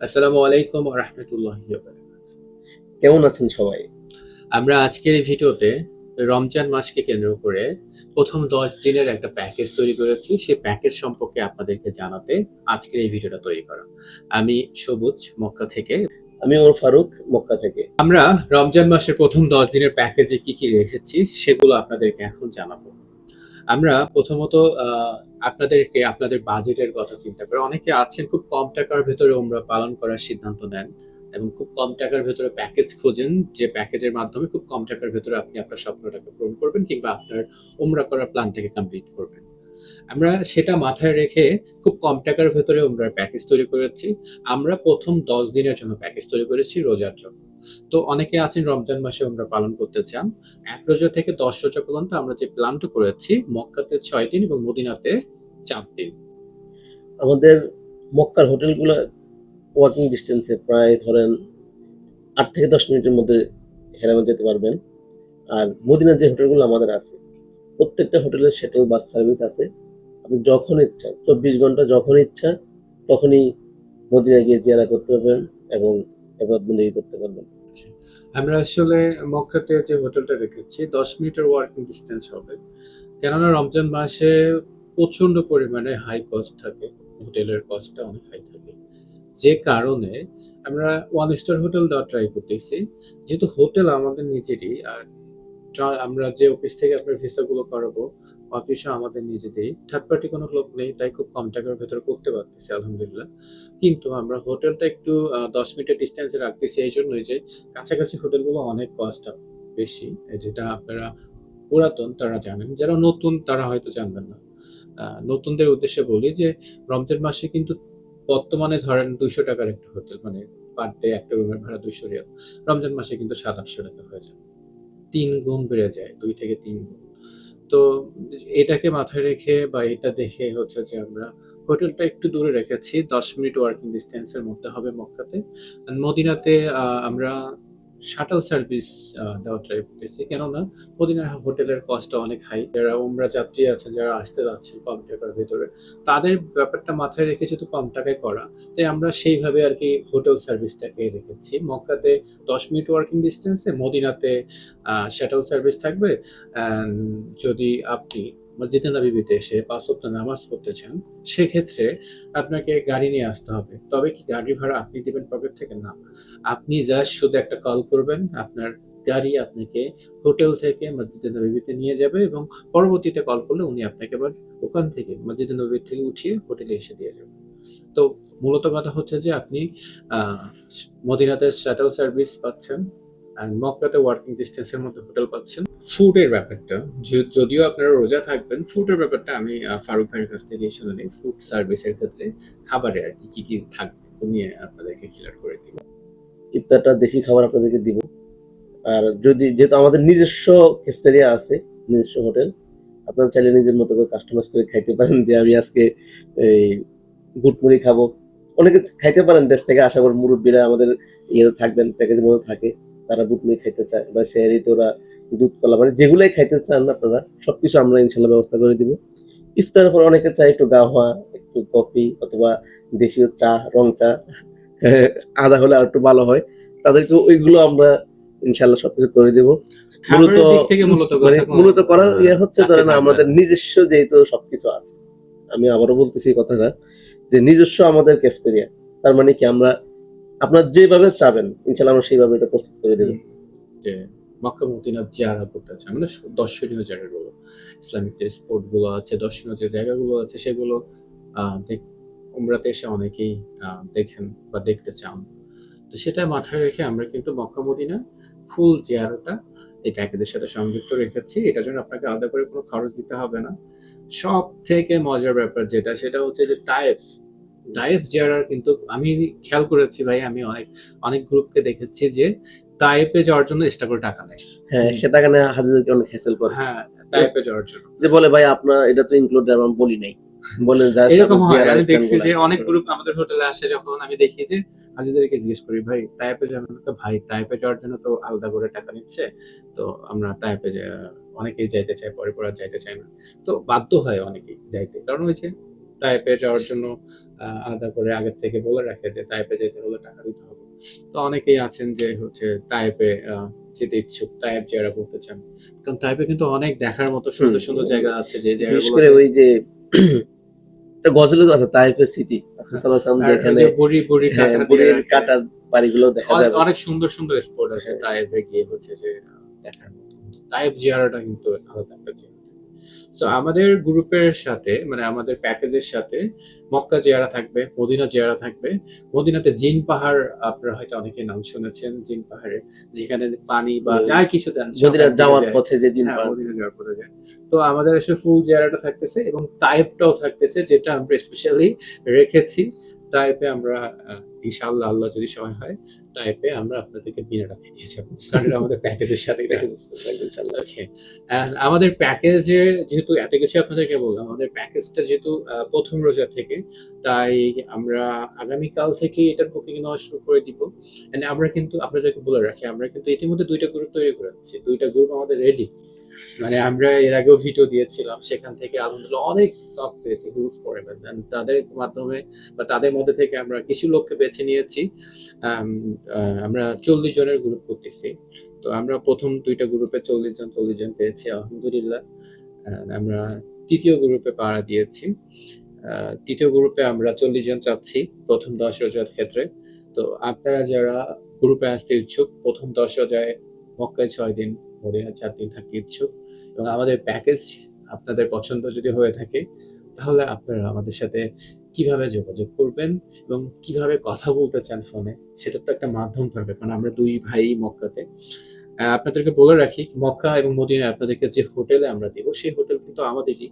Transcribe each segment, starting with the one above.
আসসালামু আলাইকুম ওয়া রাহমাতুল্লাহি ওয়া বারাকাতুহু। কেমন আছেন সবাই? আমরা আজকের এই ভিডিওতে রমজান মাসকে কেন্দ্র করে প্রথম ১০ দিনের একটা প্যাকেজ তৈরি করেছি। সেই প্যাকেজ সম্পর্কে আপনাদেরকে জানাতে আজকের এই ভিডিওটা তৈরি করা। আমি সবুজ মক্কা থেকে। আমি ওমর ফারুক, মক্কা থেকে। আমরা রমজান মাসের প্রথম ১০ দিনের প্যাকেজে কি রেখেছি সেগুলো আপনাদেরকে এখন জানাবো। আমরা প্রথমত আপনাদেরকে আপনাদের বাজেটের কথা চিন্তা করে অনেকে আছেন খুব কম টাকার ভেতরে ওমরা পালন করার সিদ্ধান্ত নেন এবং খুব কম টাকার ভেতরে প্যাকেজ খোঁজেন যে প্যাকেজের মাধ্যমে খুব কম টাকার ভেতরে আপনি আপনার স্বপ্নটাকে পূরণ করবেন কিংবা আপনার ওমরা করার প্ল্যানটাকে কমপ্লিট করবেন। আমরা সেটা মাথায় রেখে খুব কম টাকার ভেতরে ওমরার প্যাকেজ তৈরি করেছি। আমরা প্রথম ১০ দিনের জন্য প্যাকেজ তৈরি করেছি রোজার জন্য। তো অনেকে আছেন রমজান মাসে ওমরা পালন করতে চান। ১ রোজা থেকে ১০ রোজা পর্যন্ত আমরা যে প্ল্যানটা করেছি মক্কাতে ৬ দিন এবং মদিনাতে ৪ দিন। আমাদের মক্কার হোটেলগুলো ওয়াকিং ডিস্টেন্সে প্রায় ধরেন ৮ থেকে ১০ মিনিটের মধ্যে হেরামে যেতে পারবেন। আর মদিনার যে হোটেলগুলো আমাদের আছে, প্রত্যেকটা হোটেলের শাটল বাস সার্ভিস আছে। আপনি যখন ইচ্ছা ২৪ ঘন্টা যখন ইচ্ছা তখনই মদিনায় গিয়ে জিয়ারা করতে পারবেন এবং ইবাদত বন্দেগী করতে পারবেন। আমরা আসলে মক্কাতে যে হোটেলটা রেখেছি ১০ মিনিটের ওয়াকিং ডিসটেন্স হবে। কেননা রমজান মাসে প্রচন্ড পরিমাণে হাই কস্ট থাকে, হোটেলের কস্টটা অনেক হাই থাকে, যে কারণে আমরা ওয়ান স্টার হোটেল দেওয়া ট্রাই করতেছি। যেহেতু হোটেল আমাদের নিজেরই, আর আমরা যে অফিস থেকে আপনার ভিসাগুলো করাবো অফিসও আমাদের নিজেদেরই, থার্ড পার্টি কোনো লোক নেই, তাই খুব কম টাকার ভেতরে করতে পারতেছি আলহামদুলিল্লাহ। কিন্তু আমরা হোটেলটা একটু ১০ মিটার ডিস্টেন্সে রাখতেছি এই জন্যই যে কাছাকাছি হোটেলগুলো অনেক কস্ট বেশি, যেটা আপনারা পুরাতন তারা জানেন, যারা নতুন তারা হয়তো জানবেন না। নতুনদের উদ্দেশ্যে বলি যে রমজান মাসে কিন্তু বর্তমানে ধরেন ২০০ টাকার একটা হোটেল, মানে পার ডে একটা রুমের ভাড়া ২০০ রিয়াল, রমজান মাসে কিন্তু ৭-৮০০ টাকা হয়ে যায়, ৩ গুণ বেড়ে যায়, ২ থেকে ৩ গুণ। তো এটাকে মাথায় রেখে বা এটা দেখে হচ্ছে যে আমরা হোটেলটা একটু দূরে রেখেছি, ১০ মিনিট ওয়ার্কিং ডিস্টেন্সের মধ্যে হবে মক্কাতে। আর মদিনাতে আমরা শাটল সার্ভিস দেওয়ার ট্রাই করতেছি, কেননা মদিনার হোটেলের কস্টটা অনেক হাই। যারা উমরা যাত্রী আছেন, যারা আসতে যাচ্ছেন কম টাকার ভেতরে, তাদের ব্যাপারটা মাথায় রেখে যেহেতু কম টাকায় করা, তাই আমরা সেইভাবে আর কি হোটেল সার্ভিসটাকে রেখেছি। মক্কাতে ১০ মিনিট ওয়ার্কিং ডিস্টেন্সে, মদিনাতে শাটল সার্ভিস থাকবে। অ্যান্ড যদি আপনি মসজিদে নববীতে এসে ৫ ওয়াক্ত নামাজ পড়তে চান, সেক্ষেত্রে আপনাকে গাড়ি নিয়ে আসতে হবে। তবে কি গাড়ি ভাড়া আপনি দিবেন পকেট থেকে? না। আপনি জাস্ট শুধু একটা কল করবেন, আপনার গাড়ি আপনাকে হোটেল থেকে মসজিদে নববীতে নিয়ে যাবে এবং পরবর্তীতে কল করলে উনি আপনাকে আবার ওখান থেকে মসজিদে নববী থেকে উঠিয়ে হোটেলে এসে দিয়ে যাবে। তো মূলত কথা হচ্ছে যে আপনি আহ, মদিনাতে শাটল সার্ভিস পাচ্ছেন, আর মক্কাতে ওয়ার্কিং ডিস্টেন্সের মধ্যে হোটেল পাচ্ছেন। ফুডের ব্যাপারটা, যদিও আপনারা রোজা থাকবেন, ফুডের ব্যাপারটা আমি ফারুক ভাইয়ের কাছ থেকে শুনে নিই। ফুড সার্ভিসের ক্ষেত্রে খাবারে আর কি থাকবে ও নিয়ে আপনাদেরকে ক্লিয়ার করে দিব। ইফতারটা দেশি খাবার আপনাদেরকে দিব। আর যেহেতু আমাদের নিজস্ব ক্যাফেটেরিয়া আছে, নিজস্ব হোটেল, আপনারা চাইলে নিজের মতো করে কাস্টমাইজ করে খাইতে পারেন যে আমি আজকে এই বুটমুড়ি খাবো। অনেকে খাইতে পারেন দেশ থেকে আসা করে, মুরব্বীরা আমাদের ইয়েতে থাকবেন, প্যাকেজের মধ্যে থাকে, তারা বুটমুড়ি খাইতে চায় বা সেহারিতে ওরা দুধ কলা, মানে যেগুলোই খাইতে চান আপনারা সবকিছু আমরা ইনশাল্লাহ ব্যবস্থা করে দিব। ইফতারের পর অনেকে চায় একটু গাওয়া, একটু কফি অথবা দেশীয় চা, রং চা, আদা হলে আর একটু ভালো হয়। তাদেরকে ওইগুলো আমরা ইনশাল্লাহ সবকিছু করে দিব। মূলত খাবারের দিক থেকে মূলত মানে কথা মূলত করার ইয়ে হচ্ছে রাখতে ধরেন থাকবেন। আমাদের নিজস্ব যেহেতু সবকিছু আছে, আমি আবারও বলতেছি এই কথাটা, যে নিজস্ব আমাদের ক্যাফেটেরিয়া, তার মানে কি আমরা আপনার যেভাবে চাবেন ইনশাল্লাহ আমরা সেইভাবে এটা প্রস্তুত করে দেবো। যে মক্কা মদিনা জিয়ারা করতে চান, মানে দর্শনীয় জায়গাগুলো, ইসলামিক যে স্পোর্ট গুলো আছে, দর্শনীয় যে জায়গাগুলো আছে সেগুলো উমরাতে এসে অনেকেই দেখেন বা দেখতে চান। তো সেটা মাথায় রেখে আমরা কিন্তু মক্কা মদিনা ফুল জিয়ারাটা এই প্যাকেজের সাথে সংযুক্ত রেখেছি। এটার জন্য আপনাকে আলাদা করে কোনো খরচ দিতে হবে না। সব থেকে মজার ব্যাপার যেটা, সেটা হচ্ছে যে তায়েফ তায়েফ জিয়ারার কিন্তু আমি খেয়াল করেছি ভাই, আমি অনেক অনেক গ্রুপকে দেখেছি যে তায়েফে যাওয়ার জন্য এক্সট্রা করে টাকা নেয়। হ্যাঁ, সেটা কেন হাজিদেরকে অনেক হ্যাসেল করে, হ্যাঁ, তায়েফে যাওয়ার জন্য যে বলে ভাই আপনার এটা তো ইনক্লুড, আমরা বলি নাই, বলেন জাস্ট এরকম আপনার হয়। জিয়ারা আমি স্থান দেখছি গুলা। যে অনেক গ্রুপ আমাদের হোটেলে আসে, যখন আমি দেখি যে হাজিদেরকে জিজ্ঞেস করি ভাই তায়েফে যাবেন তো? ভাই তায়েফে যাওয়ার জন্য তো আলাদা করে টাকা নিচ্ছে, তো আমরা তায়েফে অনেকেই যাইতে চায়, পরে পরে আর যাইতে চায় না। তো বাধ্য হয় অনেকেই যাইতে, কারণ ওই যে তাইপে যাওয়ার জন্য আলাদা করে আগের থেকে বলে রাখে যে তাইপে যেতে হলে টাকা দিতে হবে। তো অনেকেই আছেন যে হচ্ছে তাইপে যেতে ইচ্ছুক, তাইপ যারা করতে চান, কারণ তাইপে কিন্তু অনেক দেখার মতো সুন্দর সুন্দর জায়গা আছে, যে বিশেষ করে জায়গাগুলোতে ওই যে একটা গজলও তো আছে তাইফের স্মৃতি রাসূল সাল্লাল্লাহু আলাইহি ওয়াসাল্লাম আর ওই যেখানে যে বুড়ি বুড়ি কাঁটা দিয়ে বুড়ির রাখে, কাটার বাড়িগুলো দেখা যাবে। অনেক সুন্দর সুন্দর স্পট আছে হ্যাঁ। তাইপে গিয়ে হচ্ছে যে দেখার মতো। তাইপ জিয়ারাটা কিন্তু আলাদা একটা জিনিস। সো আমাদের গ্রুপের সাথে মানে আমাদের প্যাকেজের সাথে মক্কা জিয়ারা থাকবে, মদিনা জিয়ারা থাকবে। মদিনাতে জিন পাহাড়, আপনারা হয়তো অনেকে নাম শুনেছেন জিন পাহাড়ে, যেখানে পানি বা যা কিছু দেন সব মদিনা একদিকে যাওয়ার যায়। পথে যে দিন হ্যাঁ, মদিনা যাওয়ার পরে যায়। তো আমাদের আসলে ফুল জিয়ারাটা থাকতেছে এবং তাইফটাও থাকতেছে, যেটা আমরা স্পেশালি রেখেছি। তাইপে আমরা ইনশাআল্লাহ, আল্লাহ যদি সময় হয়, তাইপে আমরা আপনাদেরকে বিনাটা দেখিয়ে যাবো, কারণ এটা আমাদের প্যাকেজের সাথে ইনশাআল্লাহ। Okay. And আমাদের প্যাকেজে যেহেতু এত কিছু আপনাদেরকে বললাম, আমাদের প্যাকেজটা যেহেতু প্রথম রোজা থেকে, তাই আমরা আগামীকাল থেকে এটার বুকিং নেওয়া শুরু করে দিব। And আমরা কিন্তু আপনাদেরকে বলে রাখি, আমরা কিন্তু ইতিমধ্যে 2টা গ্রুপ তৈরি করে দিচ্ছি, 2টা গ্রুপ আমাদের রেডি। মানে আমরা এর আগেও ভিডিও দিয়েছিলাম, সেখান থেকে আলহামদুলিল্লাহ অনেক টপ পেয়েছি, হিউজ পরিমাণ। And তাদের মাধ্যমে বা তাদের মধ্যে থেকে আমরা কিছু লোককে বেছে নিয়েছি। আমরা 40 জনের গ্রুপ করতেছি। তো আমরা প্রথম 2টা গ্রুপে 40 জন পেয়েছি আলহামদুলিল্লাহ। আমরা তৃতীয় গ্রুপে পাড়া দিয়েছি। তৃতীয় গ্রুপে আমরা 40 জন চাচ্ছি প্রথম 10 রোজার ক্ষেত্রে। তো আপনারা যারা গ্রুপে আসতে ইচ্ছুক, প্রথম 10 রোজায় মক্কায় 6 দিন, মদিনায় 4 দিন থাকতে ইচ্ছুক, এবং আমাদের প্যাকেজ আপনাদের পছন্দ যদি হয়ে থাকে, তাহলে আপনারা আমাদের সাথে কিভাবে যোগাযোগ করবেন এবং কিভাবে কথা বলতে চান ফোনে, সেটার তো একটা মাধ্যম থাকবে, কারণ আমরা 2 ভাই মক্কাতে। আপনাদেরকে বলে রাখি, মক্কা এবং মদিনায় আপনাদেরকে যে হোটেলে আমরা দিব, সেই হোটেল কিন্তু আমাদেরই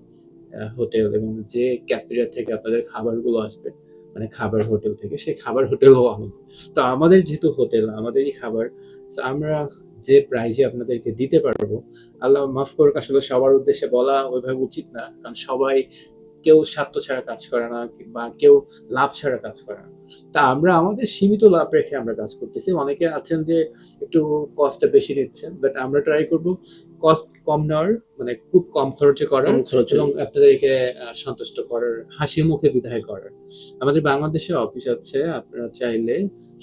হোটেল, এবং যে ক্যাফেটেরিয়া থেকে আপনাদের খাবারগুলো আসবে, মানে খাবার হোটেল থেকে, সেই খাবার হোটেলও আমাদের। তো আমাদের যেহেতু হোটেল, আমাদেরই খাবার, so আমরা যে প্রাইজে আপনাদেরকে দিতে পারবো, আল্লাহ মাফ করুক, আসলে সবার উদ্দেশ্যে বলা ওইভাবে উচিত না, কারণ সবাই, কেউ স্বার্থ ছাড়া কাজ করে না বা কেউ লাভ ছাড়া কাজ করে না। তা আমরা আমাদের সীমিত লাভ রেখে আমরা কাজ করতেছি। অনেকে আছেন যে একটু কস্টটা বেশি নিচ্ছেন, বাট আমরা ট্রাই করব কস্ট কম নেওয়ার, মানে খুব কম খরচে করার, কম খরচে। এবং আপনাদেরকে সন্তুষ্ট করার, হাসি মুখে বিদায় করার। আমাদের বাংলাদেশে অফিস আছে, আপনারা চাইলে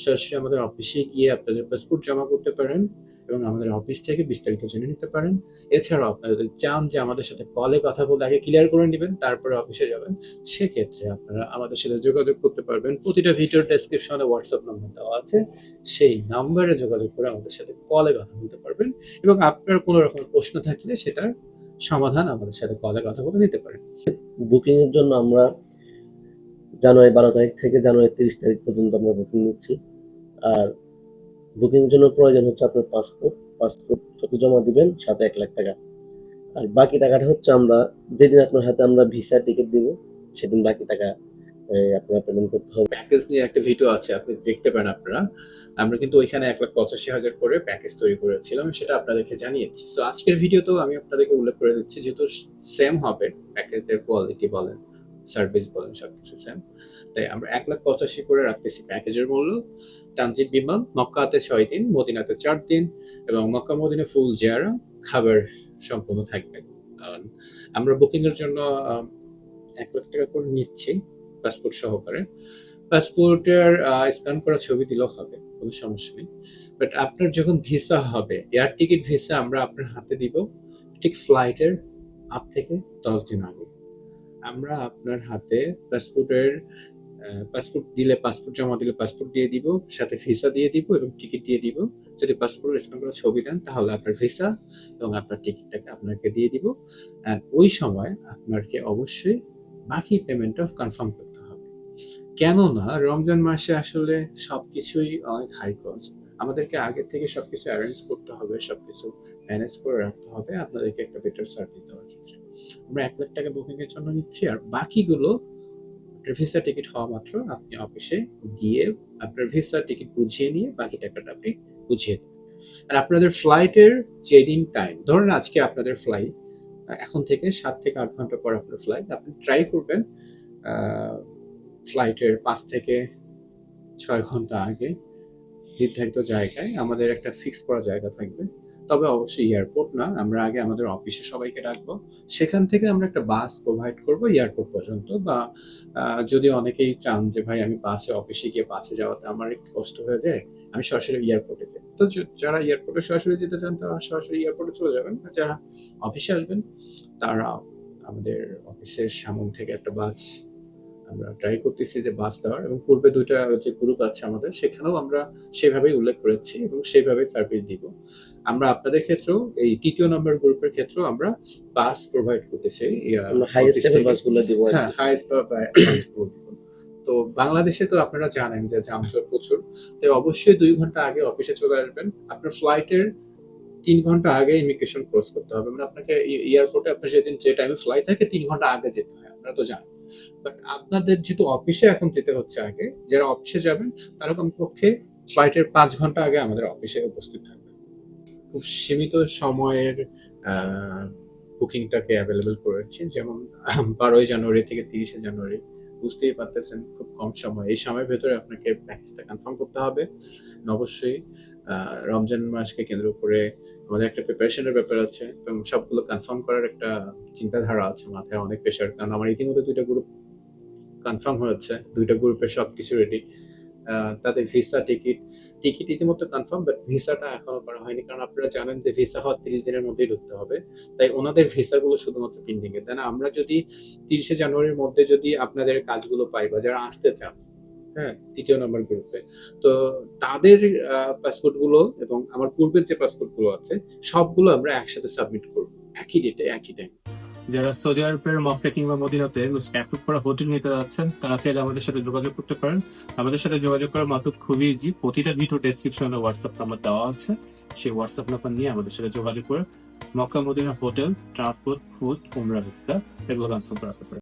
সরাসরি আমাদের অফিসে গিয়ে আপনাদের পাসপোর্ট জমা করতে পারেন এবং আমাদের অফিস থেকে বিস্তারিত জেনে নিতে পারেন। এছাড়াও আপনারা যদি চান যে আমাদের সাথে কলে কথা বলে আগে ক্লিয়ার করে নেবেন, তারপরে অফিসে যাবেন, সেক্ষেত্রে আপনারা আমাদের সাথে যোগাযোগ করতে পারবেন। প্রতিটা ভিডিওর ডেসক্রিপশনে হোয়াটসঅ্যাপ নাম্বার দেওয়া আছে, সেই নাম্বারে যোগাযোগ করে আমাদের সাথে কলে কথা বলতে পারবেন, এবং আপনার কোনো রকম প্রশ্ন থাকলে সেটার সমাধান আমাদের সাথে কলে কথা বলে নিতে পারেন। বুকিং এর জন্য আমরা জানুয়ারি 12 তারিখ থেকে জানুয়ারি 30 তারিখ পর্যন্ত আমরা বুকিং নিচ্ছি। আর বুকিং এর জন্য প্রয়োজন হচ্ছে আপনার পাসপোর্ট কপি জমা দিবেন, সাথে 1 লাখ টাকা। আর বাকি টাকাটা হচ্ছে আমরা যেদিন আপনার হাতে আমরা ভিসা টিকিট দিব, সেদিন বাকি টাকা আপনার পেমেন্ট করতে হবে। প্যাকেজ নিয়ে একটা ভিডিও আছে, আপনি দেখতে পারেন আপনারা। আমরা কিন্তু ওইখানে 1,85,000 করে প্যাকেজ তৈরি করেছিলাম, সেটা আপনাদেরকে জানিয়েছি। তো আজকের ভিডিওতেও আমি আপনাদেরকে উল্লেখ করে দিচ্ছি, যেহেতু সেম হবে, প্যাকেজের কোয়ালিটি বলেন, সার্ভিস বলেন, সবকিছু সেম, তাই আমরা 1,85,000 করে রাখতেছি প্যাকেজের মূল্য। ট্রানজিট বিমান, মক্কাতে 6 দিন, মদিনাতে 4 দিন, এবং মক্কা মদিনা ফুল জিয়ারা, খাবার সম্পূর্ণ থাকবে। আমরা বুকিং এর জন্য 1 লাখ টাকা করে নিচ্ছি পাসপোর্ট সহকারে। পাসপোর্টের স্ক্যান করা ছবি দিলেও হবে, কোনো সমস্যা নেই। বাট আপনার যখন ভিসা হবে, এয়ার টিকিট ভিসা আমরা আপনার হাতে দিব ঠিক ফ্লাইটের 8 থেকে 10 দিন আগে। আমরা আপনার হাতে পাসপোর্ট জমা দিলে পাসপোর্ট দিয়ে দিব, সাথে ভিসা দিয়ে দিব এবং টিকিট দিয়ে দিব। যদি পাসপোর্ট স্ক্যান করা ছবি দেন, তাহলে আপনার ভিসা এবং আপনার টিকিটটাকে আপনাকে দিয়ে দিব। ওই সময় আপনাকে অবশ্যই বাকি পেমেন্টটা কনফার্ম করতে হবে, কেননা রমজান মাসে আসলে সবকিছুই অনেক হাই কস্ট। আমাদেরকে আগে থেকে সবকিছু অ্যারেঞ্জ করতে হবে, সবকিছু ম্যানেজ করে রাখতে হবে আপনাদেরকে একটা বেটার সার্ভিস দেওয়ার ক্ষেত্রে। আমরা 1 লাখ টাকা বুকিং এর জন্য নিচ্ছি, আর বাকিগুলো ভিসা টিকিট হওয়া মাত্র আপনি অফিসে গিয়ে আপনার ভিসা টিকিট বুঝিয়ে নিয়ে বাকি টাকাটা আপনি বুঝিয়ে দেবেন। আর আপনাদের ফ্লাইটের যেদিন টাইম, ধরুন আজকে আপনাদের ফ্লাইট, এখন থেকে 7 থেকে 8 ঘন্টা পর আপনার ফ্লাইট, আপনি ট্রাই করবেন ফ্লাইটের 5 থেকে 6 ঘন্টা আগে নির্ধারিত জায়গায়, আমাদের একটা ফিক্স করা জায়গা থাকবে, তবে অবশ্যই এয়ারপোর্ট না, আমরা আগে আমাদের অফিসে সবাইকে রাখবো, সেখান থেকে আমরা একটা বাস প্রোভাইড করব এয়ারপোর্ট পর্যন্ত। বা যদি অনেকেই চান যে ভাই আমি বাসে অফিসে গিয়ে বাসে যাওয়াতে আমার একটু কষ্ট হয়ে যায়, আমি সরাসরি এয়ারপোর্টে যাই, তো যারা এয়ারপোর্টে সরাসরি যেতে চান তারা সরাসরি এয়ারপোর্টে চলে যাবেন। আর যারা অফিসে আসবেন তারা আমাদের অফিসের সামন থেকে একটা বাস আমরা ট্রাই করতেছি যে বাস দেওয়ার, এবং পূর্বে দুইটা যে গ্রুপ আছে আমাদের সেখানেও আমরা সেভাবেই উল্লেখ করেছি এবং সেভাবে সার্ভিস দিব। আমরা আপনাদের ক্ষেত্রেও এই তৃতীয় নম্বর গ্রুপের ক্ষেত্রেও আমরা বাস প্রোভাইড করতেছি। হাইয়েস্ট লেভেল বাসগুলো দিব আর কি। হ্যাঁ, হাইয়েস্ট বাসগুলো দিব। তো বাংলাদেশে তো আপনারা জানেন যে যানজট প্রচুর, তাই অবশ্যই 2 ঘন্টা আগে অফিসে চলে আসবেন। আপনার ফ্লাইটের 3 ঘন্টা আগে ইমিগ্রেশন ক্রস করতে হবে, মানে আপনাকে এয়ারপোর্টে আপনার যেদিন যে টাইমে ফ্লাইট থাকে 3 ঘন্টা আগে যেতে হয়, আপনারা তো জানেন। বাট আপনাদের যেহেতু অফিসে এখন যেতে হচ্ছে আগে, যারা অফিসে যাবেন তারা কমপক্ষে ফ্লাইটের 5 ঘন্টা আগে আমাদের অফিসে উপস্থিত থাকবেন। খুব সীমিত সময়ের বুকিংটাকে অ্যাভেলেবেল করেছি, যেমন 12ই জানুয়ারি থেকে 30শে জানুয়ারি। বুঝতেই পারতেছেন খুব কম সময়, এই সময়ের ভেতরে আপনাকে প্যাকেজটা কনফার্ম করতে হবে। অবশ্যই রমজান মাসকে কেন্দ্র করে আমাদের একটা প্রিপারেশনের ব্যাপার আছে এবং সবগুলো কনফার্ম করার একটা চিন্তাধারা আছে মাথায়, অনেক প্রেশার। কারণ আমার ইতিমধ্যে 2টা গ্রুপ কনফার্ম হয়েছে, 2টা গ্রুপের সবকিছু রেডি। তাদের ভিসা টিকিট ইতিমধ্যে কনফার্ম, বাট ভিসাটা এখনো করা হয়নি, কারণ আপনারা জানেন যে ভিসা হওয়ার 30 দিনের মধ্যেই ঢুকতে হবে। তাই ওনাদের ভিসাগুলো শুধুমাত্র পেন্ডিং এ। তাই না, আমরা যদি 30শে জানুয়ারির মধ্যে যদি আপনাদের কাজগুলো পাই বা যারা আসতে চান, হ্যাঁ, 3য় নম্বর গ্রুপে, তো তাদের পাসপোর্ট গুলো এবং আমার পূর্বের যে পাসপোর্ট গুলো আছে সবগুলো আমরা একসাথে সাবমিট করবো একই ডেটে একই টাইম। যারা সৌদি আরবের মক্কা কিংবা মদিনাতে অ্যাপ্রুভ করা হোটেল নিতে যাচ্ছেন তারা চাইলে আমাদের সাথে যোগাযোগ করতে পারেন। আমাদের সাথে যোগাযোগ করার মাত্র খুবই ইজি, প্রতিটা ভিডিও ডেসক্রিপশনে হোয়াটসঅ্যাপ নাম্বার দেওয়া আছে, সেই হোয়াটসঅ্যাপ নাম্বার নিয়ে আমাদের সাথে যোগাযোগ করে Mecca Medina hotel, transport, food, উমরা ভিসা এগুলো কনফার্ম করাতে পারেন।